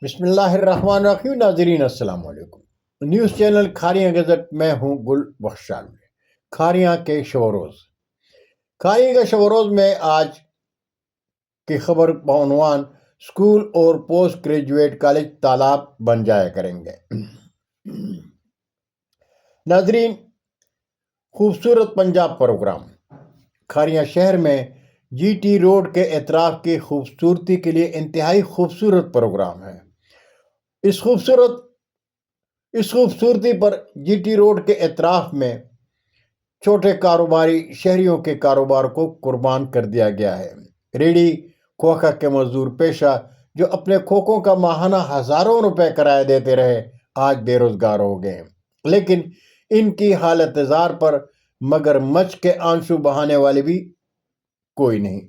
بسم اللہ الرحمن الرحیم. ناظرین السلام علیکم. نیوز چینل کھاریاں گزٹ میں ہوں گل بخشال میں. کھاریاں کے شوروز. کھاریاں کے شوروز میں آج کی خبر بعنوان اسکول اور پوسٹ گریجویٹ کالج تالاب بن جایا کریں گے. ناظرین، خوبصورت پنجاب پروگرام. کھاریاں شہر میں جی ٹی روڈ کے اطراف کی خوبصورتی کے لیے انتہائی خوبصورت پروگرام ہے. اس خوبصورتی پر جی ٹی روڈ کے اطراف میں چھوٹے کاروباری شہریوں کے کاروبار کو قربان کر دیا گیا ہے. ریڑھی کھوکھا کے مزدور پیشہ جو اپنے کھوکھوں کا ماہانہ ہزاروں روپے کرایہ دیتے رہے آج بے روزگار ہو گئے، لیکن ان کی حالت زار پر مگر مچھ کے آنسو بہانے والے بھی کوئی نہیں.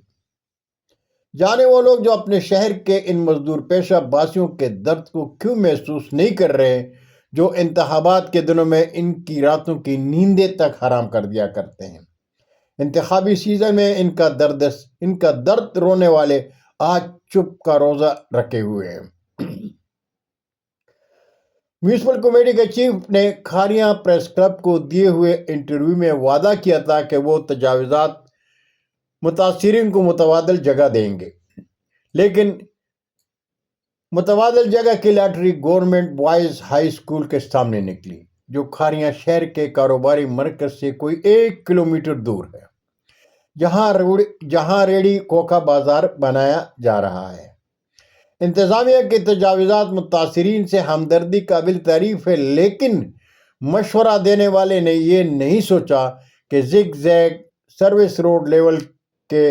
جانے وہ لوگ جو اپنے شہر کے ان مزدور پیشہ باسیوں کے درد کو کیوں محسوس نہیں کر رہے، جو انتخابات کے دنوں میں ان کی راتوں کی نیندیں تک حرام کر دیا کرتے ہیں. انتخابی سیزن میں ان کا درد رونے والے آج چپ کا روزہ رکھے ہوئے ہیں. میونسپل کمیٹی کے چیف نے کھاریاں پریس کلب کو دیے ہوئے انٹرویو میں وعدہ کیا تھا کہ وہ تجاوزات متاثرین کو متبادل جگہ دیں گے، لیکن متبادل جگہ کی lottery government boys high school کے سامنے نکلی، جو کھاریاں شہر کے کاروباری مرکز سے کوئی 1 کلومیٹر دور ہے، جہاں ریڑھی کھوکھا بازار بنایا جا رہا ہے. انتظامیہ کے تجاوزات متاثرین سے ہمدردی قابل تعریف ہے، لیکن مشورہ دینے والے نے یہ نہیں سوچا کہ zig zag service road level کے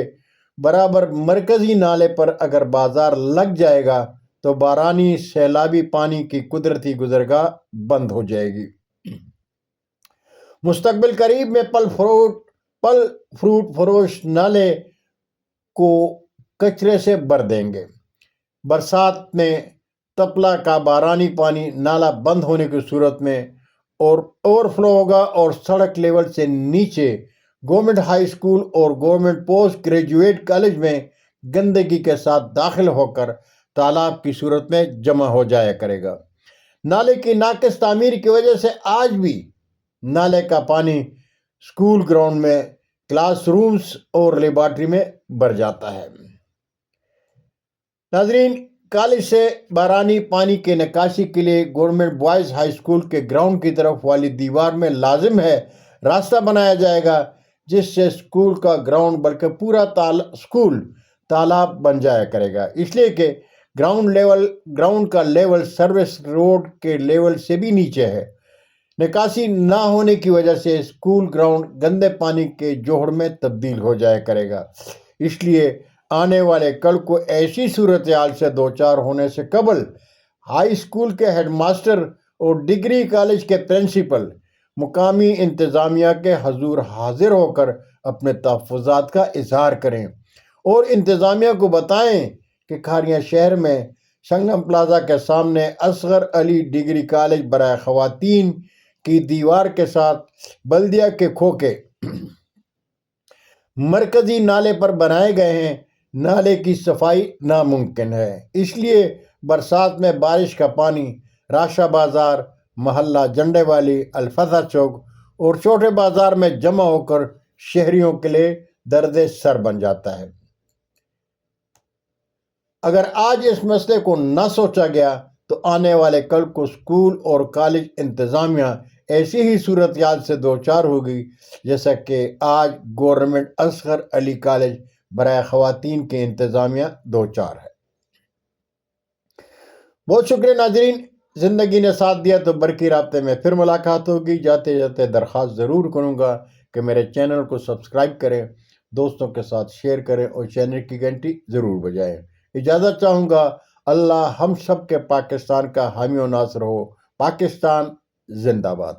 برابر مرکزی نالے پر اگر بازار لگ جائے گا تو بارانی سیلابی پانی کی قدرتی گزرگاہ بند ہو جائے گی. مستقبل قریب میں پل فروٹ فروش نالے کو کچرے سے بھر دیں گے. برسات میں تپلا کا بارانی پانی نالا بند ہونے کی صورت میں اوور فلو ہوگا اور سڑک لیول سے نیچے گورنمنٹ ہائی اسکول اور گورنمنٹ پوسٹ گریجویٹ کالج میں گندگی کے ساتھ داخل ہو کر تالاب کی صورت میں جمع ہو جایا کرے گا. نالے کی ناقص تعمیر کی وجہ سے آج بھی نالے کا پانی اسکول گراؤنڈ میں، کلاس رومز اور لیبارٹری میں بھر جاتا ہے. ناظرین، کالج سے بارانی پانی کے نکاسی کے لیے گورنمنٹ بوائز ہائی اسکول کے گراؤنڈ کی طرف والی دیوار میں لازم ہے راستہ بنایا جائے گا، جس سے اسکول کا گراؤنڈ بلکہ پورا اسکول تالاب بن جایا کرے گا، اس لیے کہ گراؤنڈ کا لیول سروس روڈ کے لیول سے بھی نیچے ہے. نکاسی نہ ہونے کی وجہ سے اسکول گراؤنڈ گندے پانی کے جوہر میں تبدیل ہو جایا کرے گا. اس لیے آنے والے کل کو ایسی صورتحال سے دوچار ہونے سے قبل ہائی اسکول کے ہیڈ ماسٹر اور ڈگری کالج کے پرنسپل مقامی انتظامیہ کے حضور حاضر ہو کر اپنے تحفظات کا اظہار کریں اور انتظامیہ کو بتائیں کہ کھاریاں شہر میں سنگم پلازا کے سامنے اصغر علی ڈگری کالج برائے خواتین کی دیوار کے ساتھ بلدیہ کے کھوکھے مرکزی نالے پر بنائے گئے ہیں. نالے کی صفائی ناممکن ہے، اس لیے برسات میں بارش کا پانی راشا بازار، محلہ جنڈے والی، الفضا چوک اور چھوٹے بازار میں جمع ہو کر شہریوں کے لیے درد سر بن جاتا ہے. اگر آج اس مسئلے کو نہ سوچا گیا تو آنے والے کل کو اسکول اور کالج انتظامیہ ایسی ہی صورتحال سے دوچار ہوگی جیسا کہ آج گورنمنٹ اصغر علی کالج برائے خواتین کے انتظامیہ دوچار ہے. بہت شکریہ ناظرین، زندگی نے ساتھ دیا تو برقی رابطے میں پھر ملاقات ہوگی. جاتے جاتے درخواست ضرور کروں گا کہ میرے چینل کو سبسکرائب کریں، دوستوں کے ساتھ شیئر کریں اور چینل کی گھنٹی ضرور بجائیں. اجازت چاہوں گا. اللہ ہم سب کے پاکستان کا حامی و ناصر ہو. پاکستان زندہ باد.